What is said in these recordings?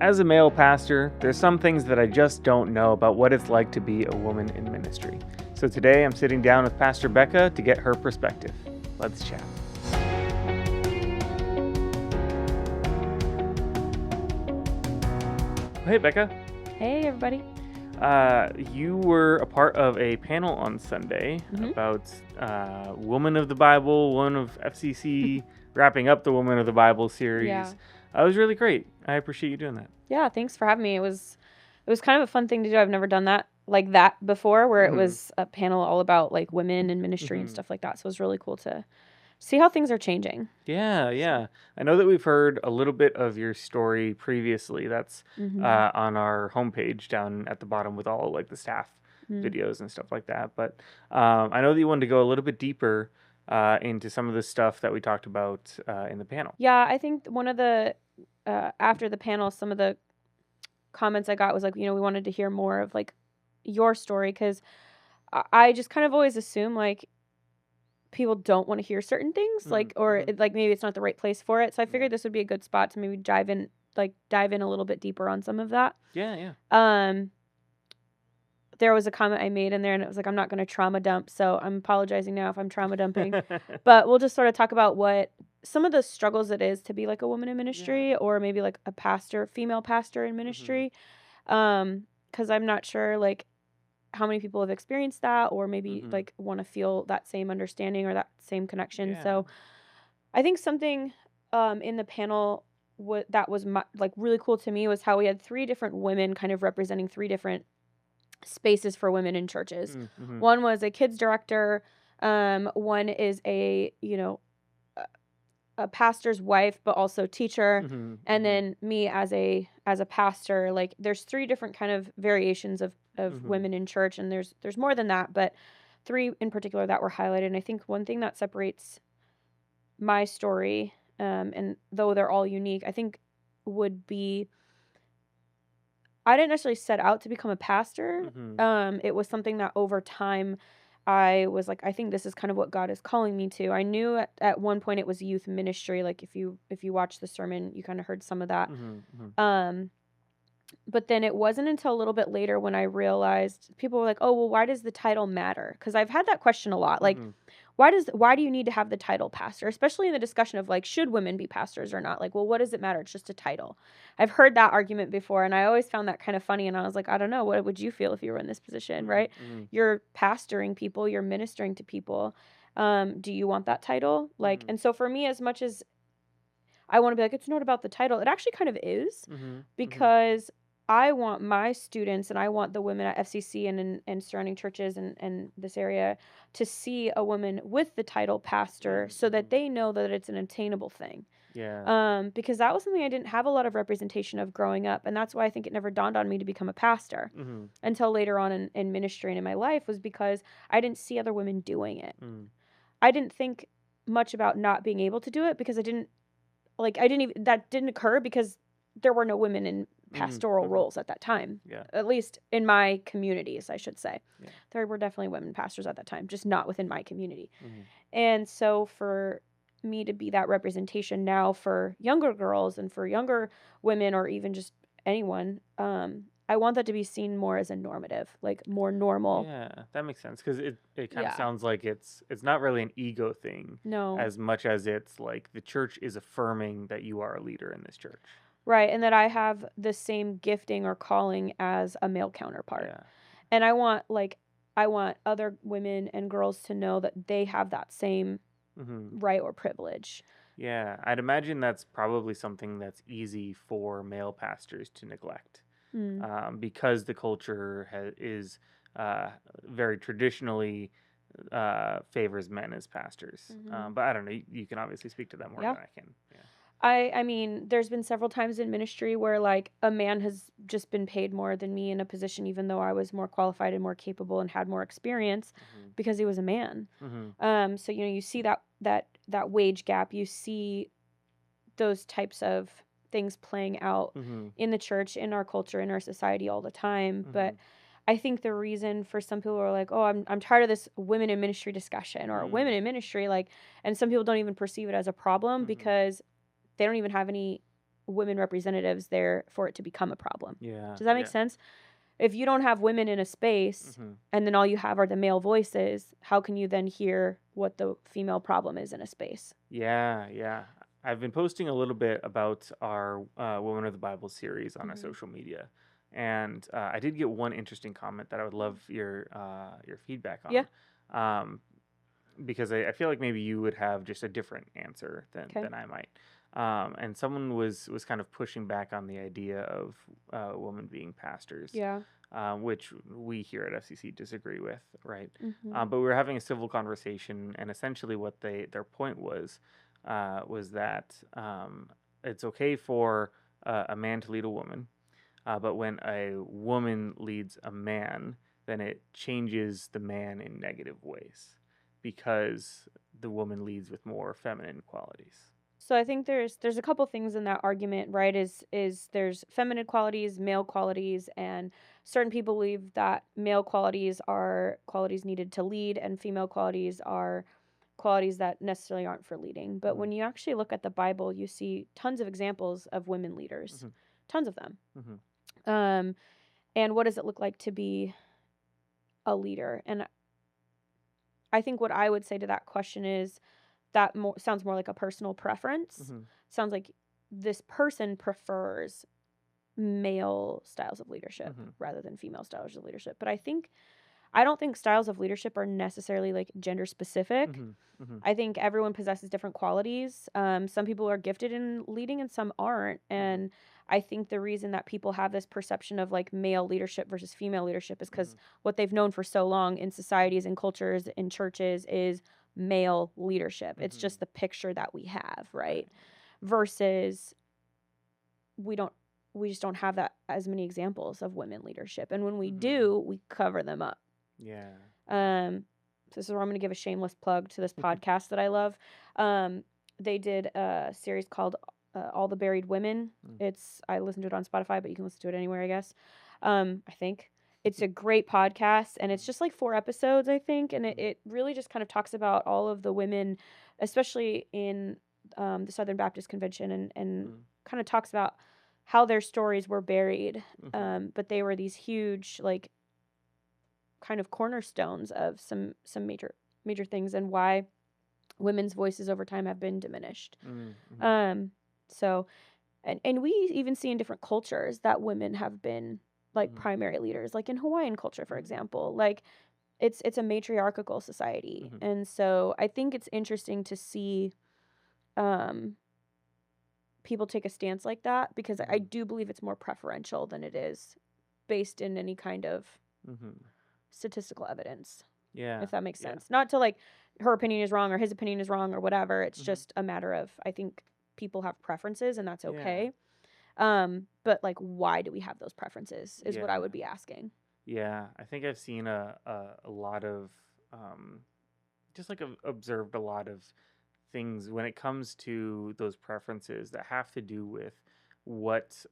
As a male pastor, there's some things that I just don't know about what it's like to be a woman in ministry. So today I'm sitting down with Pastor Becca to get her perspective. Let's chat. Hey, Becca. Hey, everybody. You were a part of a panel on Sunday about Woman of the Bible, one of FCC, wrapping up the Woman of the Bible series. Yeah. It was really great. I appreciate you doing that. Yeah, thanks for having me. It was kind of a fun thing to do. I've never done that like that before, where it was a panel all about like women and ministry and stuff like that. So it was really cool to see how things are changing. Yeah. I know that we've heard a little bit of your story previously. That's on our homepage down at the bottom with all like the staff videos and stuff like that. But I know that you wanted to go a little bit deeper into some of the stuff that we talked about in the panel. Yeah, I think one of the after the panel, some of the comments I got was like, we wanted to hear more of like your story, because I just kind of always assume like people don't want to hear certain things, like, or like maybe it's not the right place for it. So I figured this would be a good spot to maybe dive in a little bit deeper on some of that. Yeah. There was a comment I made in there, and it was like, I'm not going to trauma dump, so I'm apologizing now if I'm trauma dumping. But we'll just sort of talk about what some of the struggles it is to be like a woman in ministry, or maybe like a pastor, female pastor in ministry. Because I'm not sure like how many people have experienced that, or maybe like want to feel that same understanding or that same connection. Yeah. So I think something in the panel that was like really cool to me was how we had three different women kind of representing three different spaces for women in churches. One was a kids director. One is a pastor's wife, but also teacher. And then me as a pastor. Like there's three different kind of variations of women in church, and there's more than that, but three in particular that were highlighted. And I think one thing that separates my story, and though they're all unique, I think would be, I didn't necessarily set out to become a pastor. It was something that over time I was like, I think this is kind of what God is calling me to. I knew at one point it was youth ministry. Like if you watch the sermon, you kind of heard some of that. But then it wasn't until a little bit later when I realized, people were like, oh, well, why does the title matter? Because I've had that question a lot. Like, why do you need to have the title pastor? Especially in the discussion of like, should women be pastors or not? Like, well, what does it matter? It's just a title. I've heard that argument before, and I always found that kind of funny. And I was like, I don't know. What would you feel if you were in this position, right? You're pastoring people. You're ministering to people. Do you want that title? Like, and so for me, as much as I want to be like, it's not about the title, it actually kind of is, because I want my students, and I want the women at FCC and surrounding churches and this area to see a woman with the title pastor, so that they know that it's an attainable thing. Yeah. Because that was something I didn't have a lot of representation of growing up, and that's why I think it never dawned on me to become a pastor until later on in ministry and in my life, was because I didn't see other women doing it. I didn't think much about not being able to do it, because that didn't occur because there were no women in pastoral roles at that time. At least in my communities, I should say. There were definitely women pastors at that time, just not within my community. And so for me to be that representation now for younger girls and for younger women, or even just anyone, I want that to be seen more as a normative, like more normal. Yeah, that makes sense, because it kind of sounds like it's not really an ego thing. No. As much as it's like the church is affirming that you are a leader in this church. Right, and that I have the same gifting or calling as a male counterpart. Yeah. And I want other women and girls to know that they have that same right or privilege. Yeah, I'd imagine that's probably something that's easy for male pastors to neglect, because the culture is very traditionally favors men as pastors. But I don't know, you can obviously speak to that more than I can. Yeah. I mean, there's been several times in ministry where like a man has just been paid more than me in a position, even though I was more qualified and more capable and had more experience, because he was a man. So you see that wage gap. You see those types of things playing out in the church, in our culture, in our society all the time. But I think the reason for some people are like, oh, I'm tired of this women in ministry discussion, or women in ministry, like, and some people don't even perceive it as a problem because they don't even have any women representatives there for it to become a problem. Yeah. Does that make sense? If you don't have women in a space and then all you have are the male voices, how can you then hear what the female problem is in a space? Yeah. I've been posting a little bit about our Women of the Bible series on our social media, and I did get one interesting comment that I would love your feedback on. Yeah. Because I feel like maybe you would have just a different answer than I might. And someone was kind of pushing back on the idea of women being pastors. Yeah. Which we here at FCC disagree with, right? But we were having a civil conversation, and essentially what their point was that it's okay for a man to lead a woman, but when a woman leads a man, then it changes the man in negative ways because the woman leads with more feminine qualities. So I think there's a couple things in that argument, right? Is there's feminine qualities, male qualities, and certain people believe that male qualities are qualities needed to lead, and female qualities are qualities that necessarily aren't for leading. But when you actually look at the Bible, you see tons of examples of women leaders, tons of them. And what does it look like to be a leader? And I think what I would say to that question is that sounds more like a personal preference. Sounds like this person prefers male styles of leadership rather than female styles of leadership. But I don't think styles of leadership are necessarily like gender specific. I think everyone possesses different qualities. Some people are gifted in leading and some aren't. And I think the reason that people have this perception of like male leadership versus female leadership is because what they've known for so long in societies and cultures in churches is male leadership. It's just the picture that we have, right? Versus we just don't have that as many examples of women leadership. And when we do, we cover them up. Yeah. So this is where I'm going to give a shameless plug to this podcast that I love. They did a series called All the Buried Women. I listened to it on Spotify, but you can listen to it anywhere, I guess. I think it's a great podcast, and it's just like 4 episodes, I think. And it really just kind of talks about all of the women, especially in the Southern Baptist Convention, and kind of talks about how their stories were buried. But they were these huge, like, kind of cornerstones of some major things, and why women's voices over time have been diminished. So and we even see in different cultures that women have been like primary leaders, like in Hawaiian culture, for example. Like it's a matriarchal society. And so I think it's interesting to see people take a stance like that, because I do believe it's more preferential than it is based in any kind of statistical evidence. Yeah. If that makes sense. Not to like her opinion is wrong or his opinion is wrong or whatever. It's just a matter of, I think people have preferences and that's okay. But like, why do we have those preferences is what I would be asking. Yeah. I think I've seen a lot of, just like observed a lot of things when it comes to those preferences that have to do with what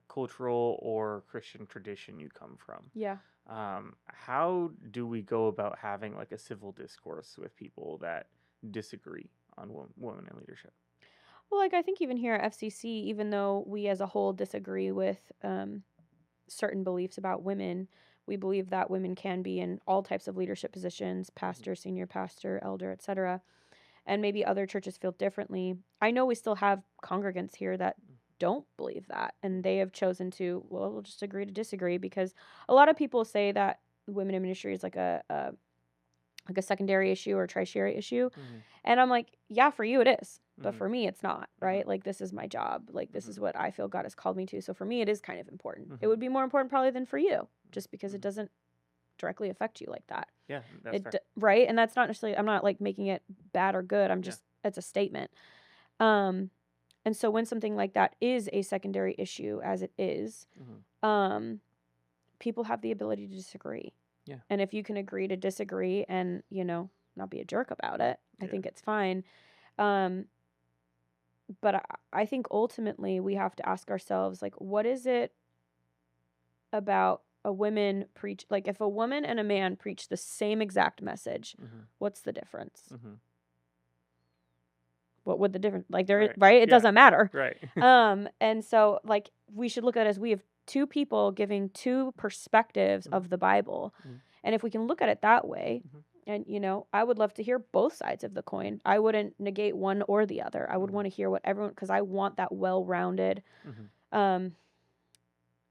cultural or Christian tradition you come from. Yeah. How do we go about having like a civil discourse with people that disagree on women in leadership? Well, like I think even here at FCC, even though we as a whole disagree with certain beliefs about women, we believe that women can be in all types of leadership positions, pastor, senior pastor, elder, etc. And maybe other churches feel differently. I know we still have congregants here that don't believe that, and they have chosen to, well, we'll just agree to disagree, because a lot of people say that women in ministry is like a secondary issue or tertiary issue. And I'm like, yeah, for you it is, but for me it's not, right? Like, this is my job, like this is what I feel God has called me to, so for me it is kind of important. It would be more important probably than for you, just because it doesn't directly affect you like that. Yeah, that's fair. Right? And that's not necessarily, I'm not like making it bad or good, I'm just, it's a statement. And so when something like that is a secondary issue, as it is, people have the ability to disagree. Yeah. And if you can agree to disagree and, not be a jerk about it, I think it's fine. But I think ultimately we have to ask ourselves, like, what is it about a woman preach, like if a woman and a man preach the same exact message, what's the difference? what would the difference, like, there is, Right. right? It Yeah. doesn't matter. Right. And so, like, we should look at it as we have two people giving two perspectives of the Bible. Mhm. And if we can look at it that way, Mhm. and, you know, I would love to hear both sides of the coin. I wouldn't negate one or the other. I would want to hear what everyone, because I want that well-rounded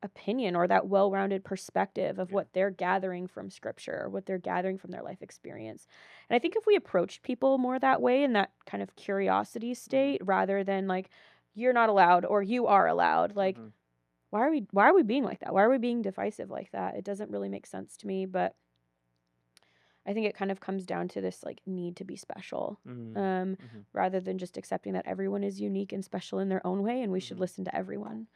opinion, or that well-rounded perspective of what they're gathering from scripture, or what they're gathering from their life experience. And I think if we approach people more that way, in that kind of curiosity state, rather than like, you're not allowed or you are allowed, like, why are we being like that? Why are we being divisive like that? It doesn't really make sense to me. But I think it kind of comes down to this like need to be special, rather than just accepting that everyone is unique and special in their own way, and we should listen to everyone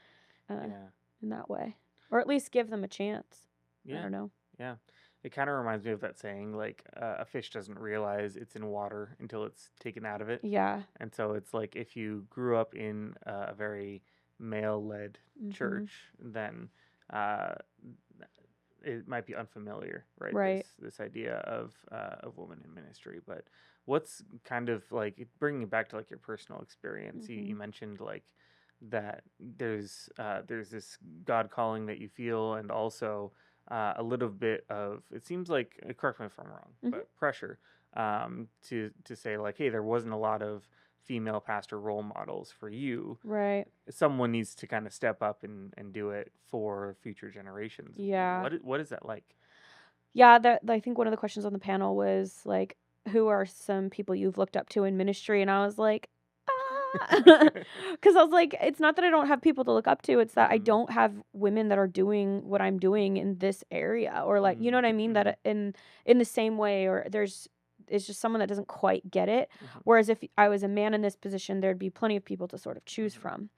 in that way, or at least give them a chance. I don't know. Yeah. It kind of reminds me of that saying, like, a fish doesn't realize it's in water until it's taken out of it. Yeah. And so it's like, if you grew up in a very male-led church, then it might be unfamiliar, right? Right. This idea of women in ministry. But what's kind of like, bringing it back to like your personal experience, you mentioned like that there's this God calling that you feel, and also a little bit of, it seems like, correct me if I'm wrong, but pressure to say like, hey, there wasn't a lot of female pastor role models for you. Right. Someone needs to kind of step up and do it for future generations. Yeah. What is that like? Yeah, that, I think one of the questions on the panel was like, who are some people you've looked up to in ministry? And I was like, because I was like, it's not that I don't have people to look up to, it's that I don't have women that are doing what I'm doing in this area, or like, you know what I mean, that in the same way, or it's just someone that doesn't quite get it. Whereas if I was a man in this position, there'd be plenty of people to sort of choose from.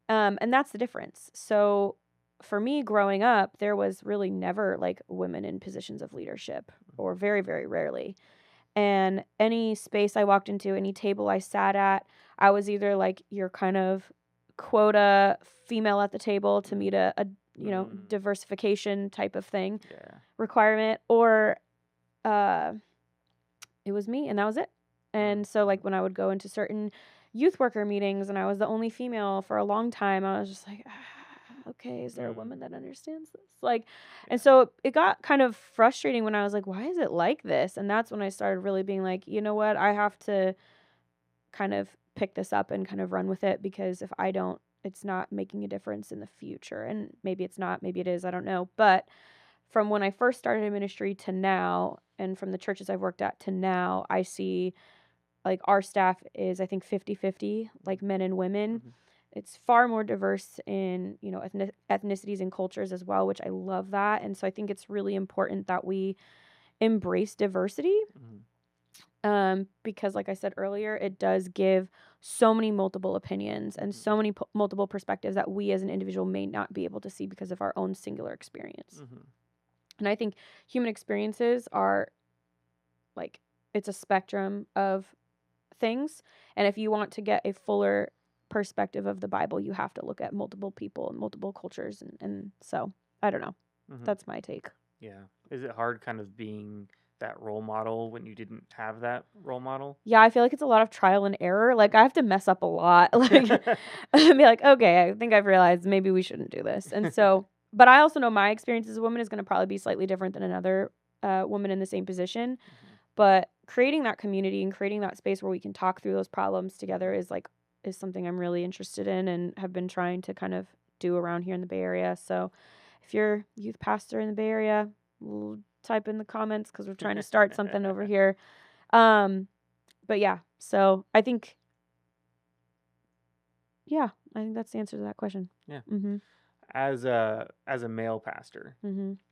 And that's the difference. So for me growing up, there was really never like women in positions of leadership, or very, very rarely. And any space I walked into, any table I sat at, I was either like your kind of quota female at the table to meet a diversification type of thing requirement, or it was me, and that was it. And so like when I would go into certain youth worker meetings and I was the only female for a long time, I was just like, okay, is there a woman that understands this? Like, and so it got kind of frustrating when I was like, why is it like this? And that's when I started really being like, you know what, I have to kind of pick this up and kind of run with it, because if I don't, it's not making a difference in the future. And maybe it's not, maybe it is, I don't know. But from when I first started in ministry to now, and from the churches I've worked at to now, I see like our staff is, I think, 50-50, like men and women. It's far more diverse in, you know, ethnicities and cultures as well, which I love that. And so I think it's really important that we embrace diversity, because like I said earlier, it does give so many multiple opinions and so many multiple perspectives that we as an individual may not be able to see because of our own singular experience. And I think human experiences are like, it's a spectrum of things. And if you want to get a fuller perspective of the Bible, you have to look at multiple people and multiple cultures. And so, I don't know. That's my take. Yeah. Is it hard kind of being that role model when you didn't have that role model? Yeah, I feel like it's a lot of trial and error. Like, I have to mess up a lot. Like, and be like, okay, I think I've realized maybe we shouldn't do this. And so, but I also know my experience as a woman is going to probably be slightly different than another woman in the same position. But creating that community and creating that space where we can talk through those problems together is something I'm really interested in and have been trying to kind of do around here in the Bay Area. So if you're a youth pastor in the Bay Area, we'll type in the comments, because we're trying to start something over here. But yeah, so I think that's the answer to that question. Yeah. As a male pastor,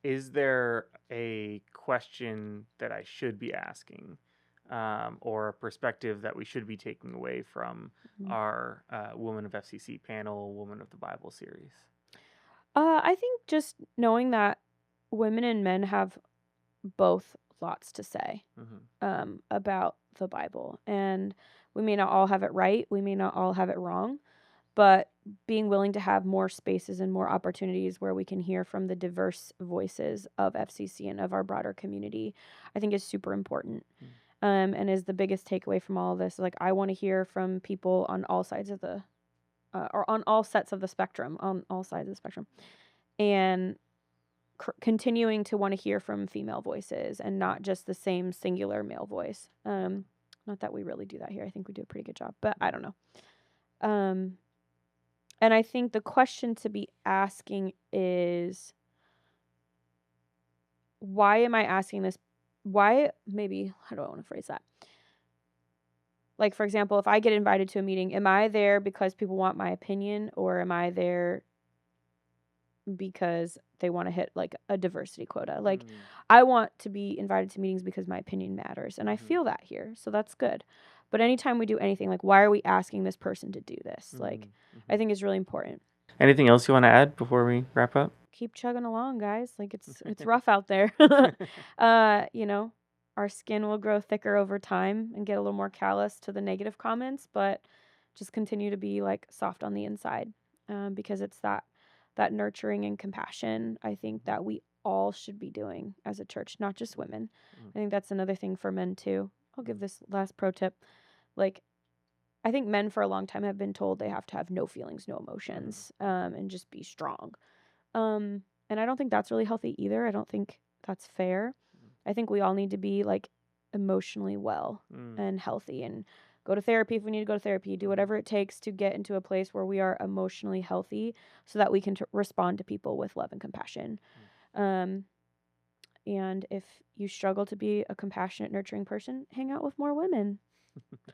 is there a question that I should be asking, or a perspective that we should be taking away from our Woman of FCC panel, Woman of the Bible series? I think just knowing that women and men have both lots to say about the Bible, and we may not all have it right, we may not all have it wrong, but being willing to have more spaces and more opportunities where we can hear from the diverse voices of FCC and of our broader community, I think is super important. And is the biggest takeaway from all of this. Like, I want to hear from people on all sides of the, or on all sets of the spectrum, on all sides of the spectrum. And continuing to want to hear from female voices and not just the same singular male voice. Not that we really do that here. I think we do a pretty good job, but I don't know. And I think the question to be asking is, why am I asking this? How do I want to phrase that? Like, for example, if I get invited to a meeting, am I there because people want my opinion, or am I there because they want to hit like a diversity quota? Like, I want to be invited to meetings because my opinion matters, and I feel that here, so that's good. But anytime we do anything, like, why are we asking this person to do this? Like, I think is really important. Anything else you want to add before we wrap up? Keep chugging along, guys. Like, it's rough out there. You know, our skin will grow thicker over time and get a little more callous to the negative comments, but just continue to be like soft on the inside, because it's that nurturing and compassion, I think, that we all should be doing as a church, not just women. I think that's another thing for men too. I'll give this last pro tip. Like, I think men for a long time have been told they have to have no feelings, no emotions, and just be strong. And I don't think that's really healthy either. I don't think that's fair. I think we all need to be like emotionally well and healthy, and go to therapy if we need to go to therapy, do whatever it takes to get into a place where we are emotionally healthy so that we can respond to people with love and compassion. And if you struggle to be a compassionate, nurturing person, hang out with more women.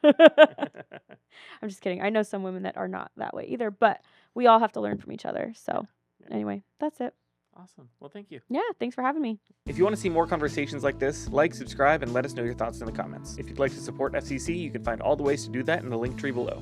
I'm just kidding. I know some women that are not that way either, but we all have to learn from each other. So anyway, that's it. Awesome. Well, thank you. Yeah, thanks for having me. If you want to see more conversations like this, like, subscribe, and let us know your thoughts in the comments. If you'd like to support FCC, you can find all the ways to do that in the link tree below.